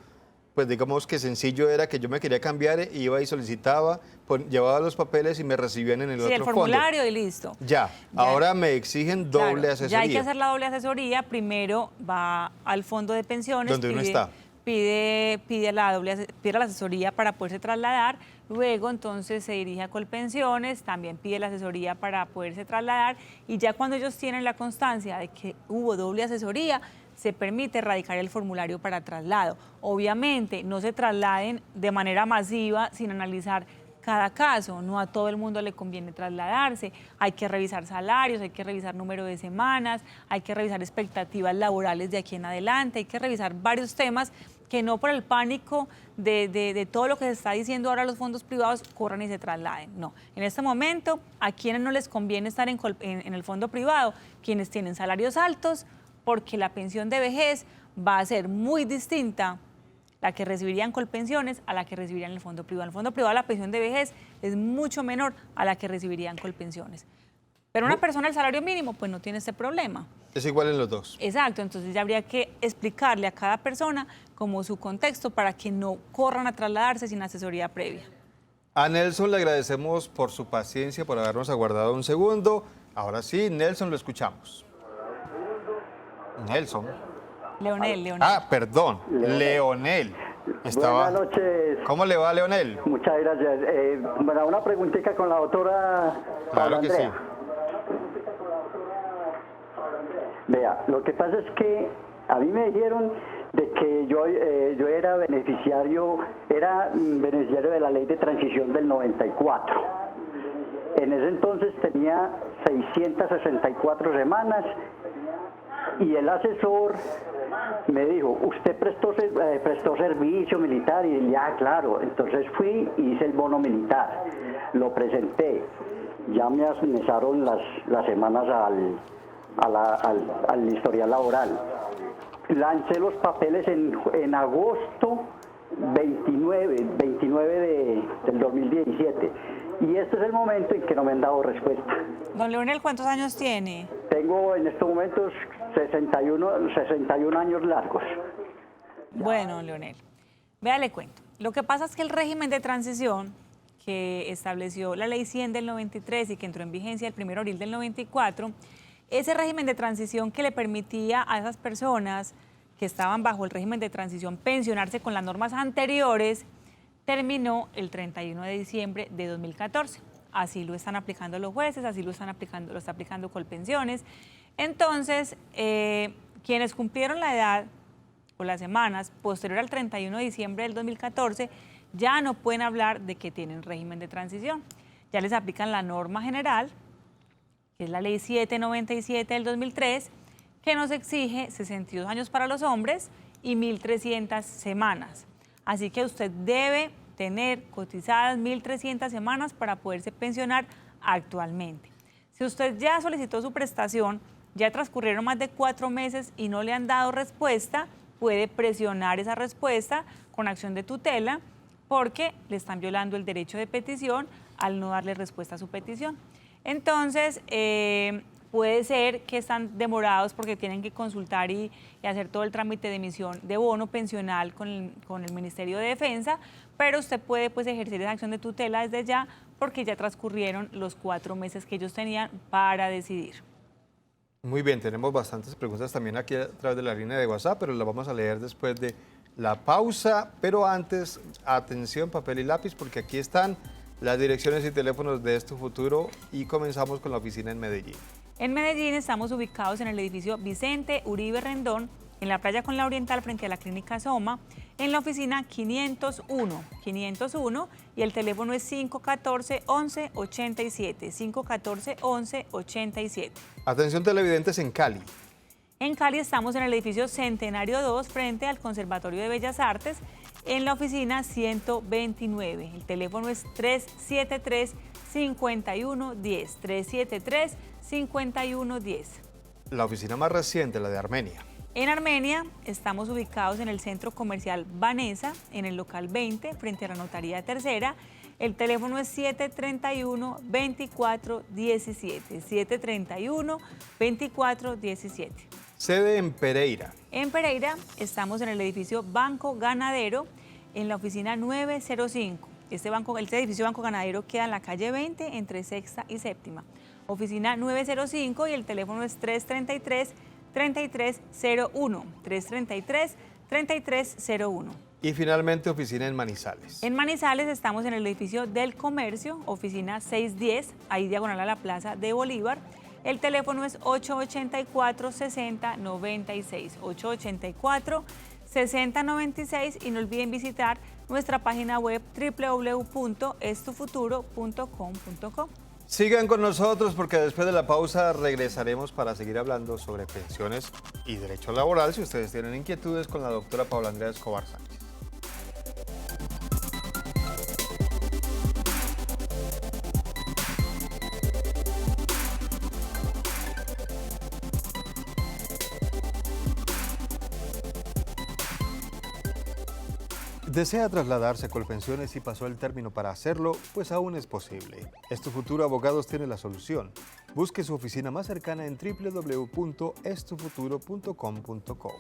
Pues digamos que sencillo era que yo me quería cambiar, iba y solicitaba, llevaba los papeles y me recibían en el otro fondo. Sí, el formulario y listo. Ya, ahora me exigen doble asesoría. Ya hay que hacer la doble asesoría. Primero va al fondo de pensiones. ¿Dónde uno está? Pide la asesoría para poderse trasladar. Luego entonces se dirige a Colpensiones, también pide la asesoría para poderse trasladar. Y ya cuando ellos tienen la constancia de que hubo doble asesoría, se permite erradicar el formulario para traslado. Obviamente, no se trasladen de manera masiva sin analizar cada caso. No a todo el mundo le conviene trasladarse. Hay que revisar salarios, hay que revisar número de semanas, hay que revisar expectativas laborales de aquí en adelante, hay que revisar varios temas que no por el pánico de todo lo que se está diciendo ahora los fondos privados corran y se trasladen. No, en este momento, a quienes no les conviene estar en el fondo privado, quienes tienen salarios altos, porque la pensión de vejez va a ser muy distinta la que recibirían Colpensiones a la que recibirían en el fondo privado. En el fondo privado la pensión de vejez es mucho menor a la que recibirían Colpensiones. Pero una persona al salario mínimo pues no tiene ese problema. Es igual en los dos. Exacto, entonces ya habría que explicarle a cada persona como su contexto para que no corran a trasladarse sin asesoría previa. A Nelson le agradecemos por su paciencia, por habernos aguardado un segundo. Ahora sí, Nelson, lo escuchamos. Nelson. Leonel. Ah, perdón, Leonel. Buenas noches. ¿Cómo le va, Leonel? Muchas gracias. Bueno, una preguntita con la doctora Paula Claro que sí. Andrea. Vea, lo que pasa es que a mí me dijeron de que yo era beneficiario de la ley de transición del 94. En ese entonces tenía 664 semanas y el asesor me dijo, usted prestó servicio militar, y ya, claro. Entonces fui y hice el bono militar, lo presenté, ya me asignaron las semanas al historial laboral. Lancé los papeles en agosto 29 del 2017 y este es el momento en que no me han dado respuesta. Don Leonel, ¿cuántos años tiene? Tengo en estos momentos 61 años largos. Bueno, Leonel, vea, le cuento. Lo que pasa es que el régimen de transición que estableció la Ley 100 del 93 y que entró en vigencia el 1 de abril del 94, ese régimen de transición que le permitía a esas personas que estaban bajo el régimen de transición pensionarse con las normas anteriores, terminó el 31 de diciembre de 2014. Así lo están aplicando los jueces, así lo está aplicando Colpensiones. Entonces, quienes cumplieron la edad o las semanas posterior al 31 de diciembre del 2014 ya no pueden hablar de que tienen régimen de transición. Ya les aplican la norma general, que es la Ley 797 del 2003, que nos exige 62 años para los hombres y 1.300 semanas. Así que usted debe tener cotizadas 1.300 semanas para poderse pensionar actualmente. Si usted ya solicitó su prestación, ya transcurrieron más de 4 meses y no le han dado respuesta, puede presionar esa respuesta con acción de tutela porque le están violando el derecho de petición al no darle respuesta a su petición. Entonces, puede ser que están demorados porque tienen que consultar y hacer todo el trámite de emisión de bono pensional con el Ministerio de Defensa, pero usted puede pues, ejercer esa acción de tutela desde ya porque ya transcurrieron los 4 meses que ellos tenían para decidir. Muy bien, tenemos bastantes preguntas también aquí a través de la línea de WhatsApp, pero las vamos a leer después de la pausa. Pero antes, atención, papel y lápiz, porque aquí están las direcciones y teléfonos de Tu Futuro y comenzamos con la oficina en Medellín. En Medellín estamos ubicados en el edificio Vicente Uribe Rendón, en la playa con la Oriental frente a la clínica Soma, en la oficina 501 y el teléfono es 514-1187, 514-1187. Atención televidentes en Cali. En Cali estamos en el edificio Centenario 2 frente al Conservatorio de Bellas Artes, en la oficina 129. El teléfono es 373-5110, 373-5110. La oficina más reciente, la de Armenia. En Armenia estamos ubicados en el Centro Comercial Vanessa, en el local 20, frente a la Notaría Tercera. El teléfono es 731-2417, 731-2417. Sede en Pereira. En Pereira estamos en el edificio Banco Ganadero, en la oficina 905. Este edificio Banco Ganadero queda en la calle 20, entre Sexta y Séptima. Oficina 905 y el teléfono es 333-3301, 333-3301. Y finalmente, oficina en Manizales. En Manizales estamos en el edificio del Comercio, oficina 610, ahí diagonal a la Plaza de Bolívar. El teléfono es 884-6096, 884-6096 y no olviden visitar nuestra página web www.estufuturo.com.co. Sigan con nosotros porque después de la pausa regresaremos para seguir hablando sobre pensiones y derecho laboral si ustedes tienen inquietudes con la doctora Paula Andrea Escobar Sánchez. ¿Desea trasladarse a Colpensiones y pasó el término para hacerlo? Pues aún es posible. Tu Futuro Abogados tiene la solución. Busque su oficina más cercana en www.estufuturo.com.co.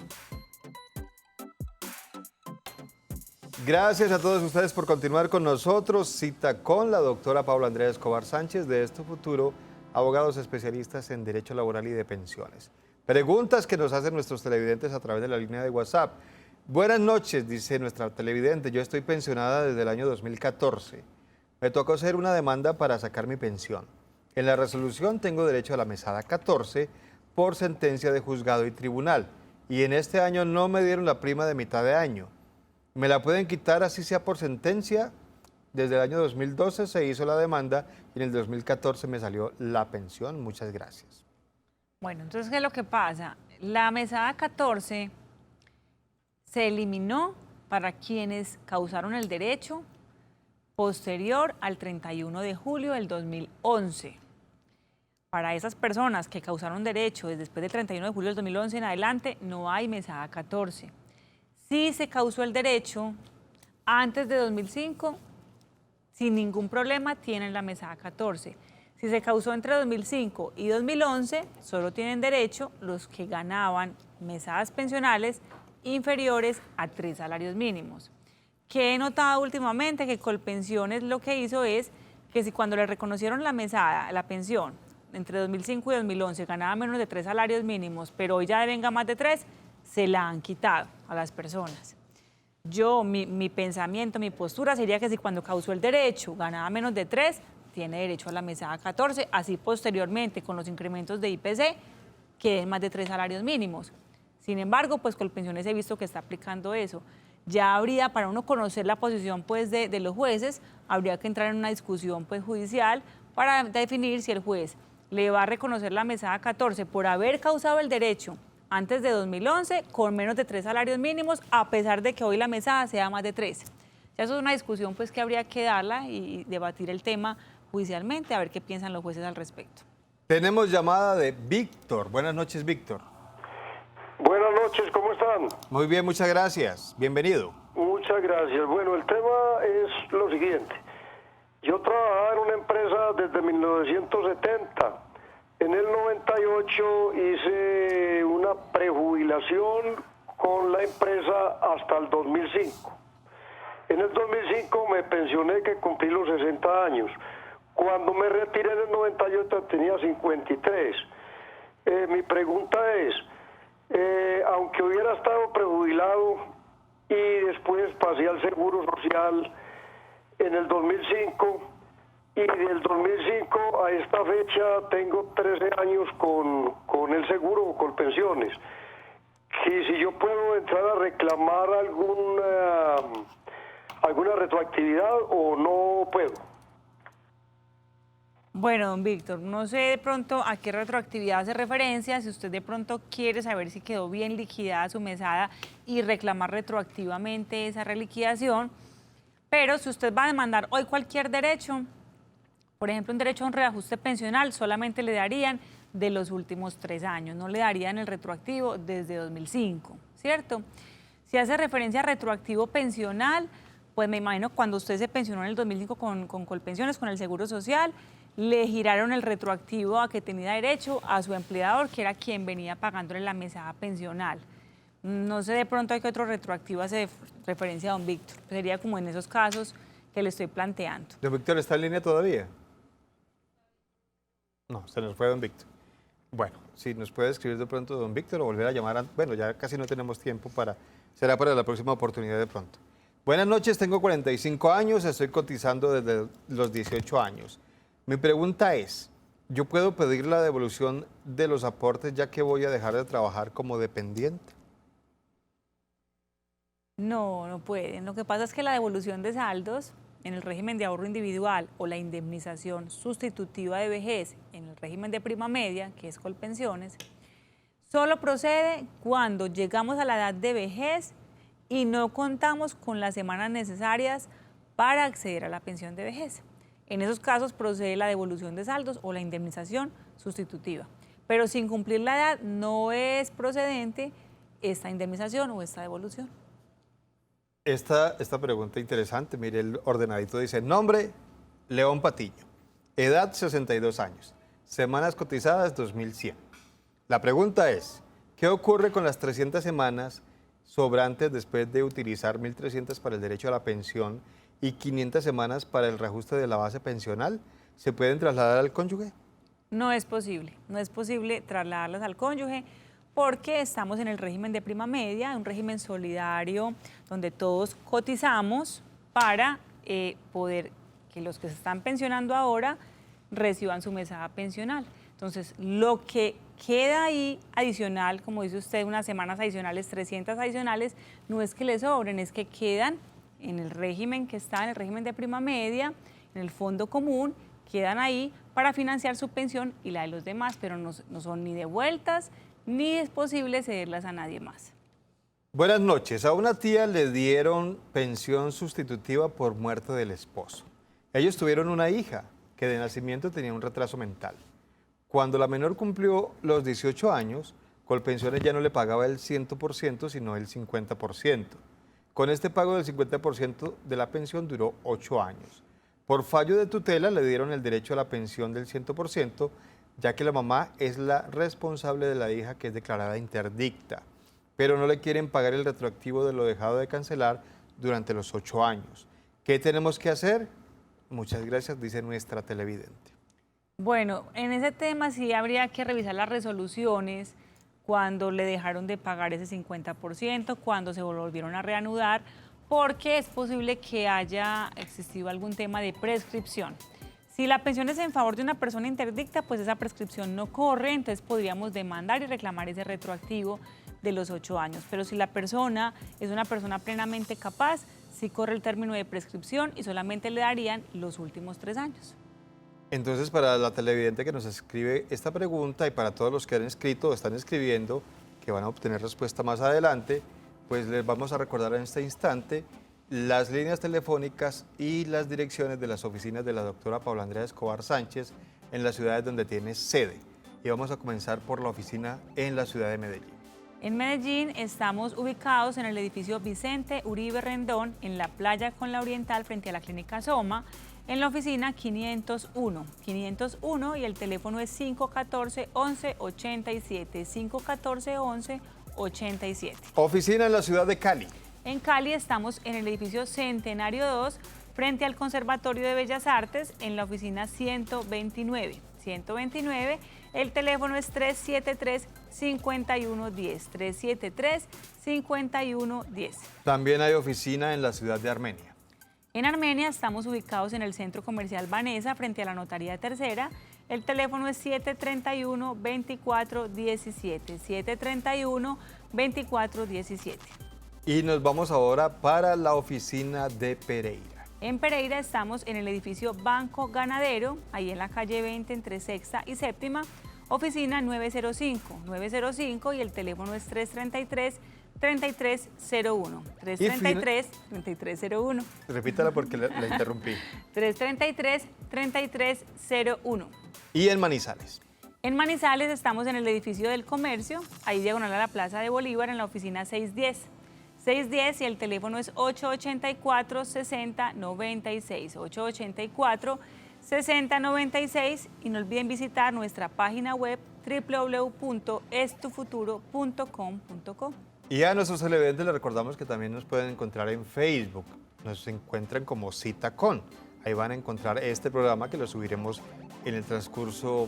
Gracias a todos ustedes por continuar con nosotros. Cita con la doctora Paula Andrea Escobar Sánchez de Tu Futuro, abogados especialistas en Derecho Laboral y de Pensiones. Preguntas que nos hacen nuestros televidentes a través de la línea de WhatsApp. Buenas noches, dice nuestra televidente. Yo estoy pensionada desde el año 2014. Me tocó hacer una demanda para sacar mi pensión. En la resolución tengo derecho a la mesada 14 por sentencia de juzgado y tribunal. Y en este año no me dieron la prima de mitad de año. ¿Me la pueden quitar así sea por sentencia? Desde el año 2012 se hizo la demanda y en el 2014 me salió la pensión. Muchas gracias. Bueno, entonces, ¿qué es lo que pasa? La mesada 14... se eliminó para quienes causaron el derecho posterior al 31 de julio del 2011. Para esas personas que causaron derecho después del 31 de julio del 2011 en adelante, no hay mesada 14. Si se causó el derecho antes de 2005, sin ningún problema tienen la mesada 14. Si se causó entre 2005 y 2011, solo tienen derecho los que ganaban mesadas pensionales inferiores a 3 salarios mínimos. Que he notado últimamente que Colpensiones lo que hizo es que si cuando le reconocieron la mesada, la pensión, entre 2005 y 2011 ganaba menos de 3 salarios mínimos, pero hoy ya devenga más de 3, se la han quitado a las personas. Mi pensamiento, mi postura sería que si cuando causó el derecho ganaba menos de 3, tiene derecho a la mesada 14, así posteriormente con los incrementos de IPC, queden más de 3 salarios mínimos. Sin embargo, pues Colpensiones he visto que está aplicando eso. Ya habría, para uno conocer la posición pues, de los jueces, habría que entrar en una discusión pues, judicial para definir si el juez le va a reconocer la mesada 14 por haber causado el derecho antes de 2011 con menos de 3 salarios mínimos, a pesar de que hoy la mesada sea más de 3. Ya eso es una discusión pues que habría que darla y debatir el tema judicialmente, a ver qué piensan los jueces al respecto. Tenemos llamada de Víctor. Buenas noches, Víctor. Buenas noches, ¿cómo están? Muy bien, muchas gracias. Bienvenido. Muchas gracias. Bueno, el tema es lo siguiente. Yo trabajaba en una empresa desde 1970. En el 98 hice una prejubilación con la empresa hasta el 2005. En el 2005 me pensioné, que cumplí los 60 años. Cuando me retiré en el 98 tenía 53. Mi pregunta es, aunque hubiera estado prejubilado y después pasé al Seguro Social en el 2005, y del 2005 a esta fecha tengo 13 años con el seguro o con pensiones. Que si yo puedo entrar a reclamar alguna retroactividad o no puedo. Bueno, don Víctor, no sé de pronto a qué retroactividad hace referencia, si usted de pronto quiere saber si quedó bien liquidada su mesada y reclamar retroactivamente esa reliquidación, pero si usted va a demandar hoy cualquier derecho, por ejemplo, un derecho a un reajuste pensional, solamente le darían de los últimos 3 años, no le darían el retroactivo desde 2005, ¿cierto? Si hace referencia a retroactivo pensional, pues me imagino cuando usted se pensionó en el 2005 con Colpensiones, con el Seguro Social, le giraron el retroactivo a que tenía derecho a su empleador, que era quien venía pagándole la mesada pensional. No sé de pronto a qué otro retroactivo hace referencia a don Víctor. Sería como en esos casos que le estoy planteando. ¿Don Víctor está en línea todavía? No, se nos fue don Víctor. Bueno, si nos puede escribir de pronto don Víctor o volver a llamar. Bueno, ya casi no tenemos tiempo será para la próxima oportunidad de pronto. Buenas noches, tengo 45 años, estoy cotizando desde los 18 años. Mi pregunta es, ¿yo puedo pedir la devolución de los aportes ya que voy a dejar de trabajar como dependiente? No, no pueden. Lo que pasa es que la devolución de saldos en el régimen de ahorro individual o la indemnización sustitutiva de vejez en el régimen de prima media, que es Colpensiones, solo procede cuando llegamos a la edad de vejez y no contamos con las semanas necesarias para acceder a la pensión de vejez. En esos casos procede la devolución de saldos o la indemnización sustitutiva. Pero sin cumplir la edad no es procedente esta indemnización o esta devolución. Esta pregunta interesante, mire, el ordenadito dice, nombre, León Patiño, edad 62 años, semanas cotizadas 2100. La pregunta es, ¿qué ocurre con las 300 semanas sobrantes después de utilizar 1.300 para el derecho a la pensión y 500 semanas para el reajuste de la base pensional? ¿Se pueden trasladar al cónyuge? No es posible trasladarlas al cónyuge porque estamos en el régimen de prima media, un régimen solidario donde todos cotizamos para poder que los que se están pensionando ahora reciban su mesada pensional. Entonces, lo que queda ahí adicional, como dice usted, unas semanas adicionales, 300 adicionales, no es que les sobren, es que quedan en el régimen que está, en el régimen de prima media, en el fondo común, quedan ahí para financiar su pensión y la de los demás, pero no son ni devueltas, ni es posible cederlas a nadie más. Buenas noches. A una tía le dieron pensión sustitutiva por muerte del esposo. Ellos tuvieron una hija que de nacimiento tenía un retraso mental. Cuando la menor cumplió los 18 años, Colpensiones ya no le pagaba el 100%, sino el 50%. Con este pago del 50% de la pensión duró 8 años. Por fallo de tutela le dieron el derecho a la pensión del 100%, ya que la mamá es la responsable de la hija que es declarada interdicta, pero no le quieren pagar el retroactivo de lo dejado de cancelar durante los 8 años. ¿Qué tenemos que hacer? Muchas gracias, dice nuestra televidente. Bueno, en ese tema sí habría que revisar las resoluciones cuando le dejaron de pagar ese 50%, cuando se volvieron a reanudar, porque es posible que haya existido algún tema de prescripción. Si la pensión es en favor de una persona interdicta, pues esa prescripción no corre, entonces podríamos demandar y reclamar ese retroactivo de los 8 años. Pero si la persona es una persona plenamente capaz, sí corre el término de prescripción y solamente le darían los últimos 3 años. Entonces, para la televidente que nos escribe esta pregunta y para todos los que han escrito o están escribiendo, que van a obtener respuesta más adelante, pues les vamos a recordar en este instante las líneas telefónicas y las direcciones de las oficinas de la doctora Paula Andrea Escobar Sánchez en las ciudades donde tiene sede. Y vamos a comenzar por la oficina en la ciudad de Medellín. En Medellín estamos ubicados en el edificio Vicente Uribe Rendón, en la playa con la Oriental, frente a la clínica Soma, en la oficina 501 y el teléfono es 514-1187, 514-1187. Oficina en la ciudad de Cali. En Cali estamos en el edificio Centenario 2, frente al Conservatorio de Bellas Artes, en la oficina 129. El teléfono es 373-5110, 373-5110. También hay oficina en la ciudad de Armenia. En Armenia estamos ubicados en el Centro Comercial Vanessa, frente a la Notaría Tercera. El teléfono es 731-2417, 731-2417. Y nos vamos ahora para la oficina de Pereira. En Pereira estamos en el edificio Banco Ganadero, ahí en la calle 20 entre Sexta y Séptima, oficina 905 y el teléfono es 333-3301, 333-3301. Repítala porque la interrumpí. 333-3301. Y en Manizales. En Manizales estamos en el edificio del Comercio, ahí diagonal a la Plaza de Bolívar, en la oficina 610 y el teléfono es 884-6096, 884-6096, y no olviden visitar nuestra página web www.estufuturo.com.co. Y a nuestros televidentes les recordamos que también nos pueden encontrar en Facebook. Nos encuentran como Cita Con. Ahí van a encontrar este programa que lo subiremos en el transcurso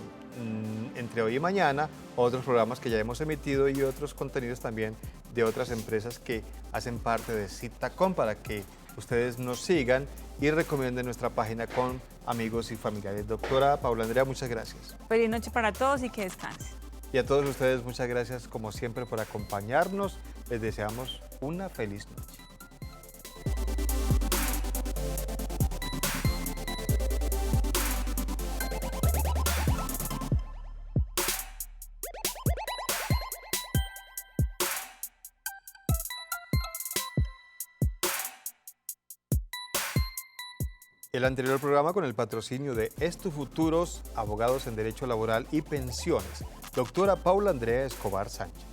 entre hoy y mañana, otros programas que ya hemos emitido y otros contenidos también de otras empresas que hacen parte de Citacom, para que ustedes nos sigan y recomienden nuestra página con amigos y familiares. Doctora Paula Andrea, muchas gracias. Feliz noche para todos y que descansen. Y a todos ustedes muchas gracias como siempre por acompañarnos. Les deseamos una feliz noche. El anterior programa con el patrocinio de Estufuturos, abogados en Derecho Laboral y Pensiones, doctora Paula Andrea Escobar Sánchez.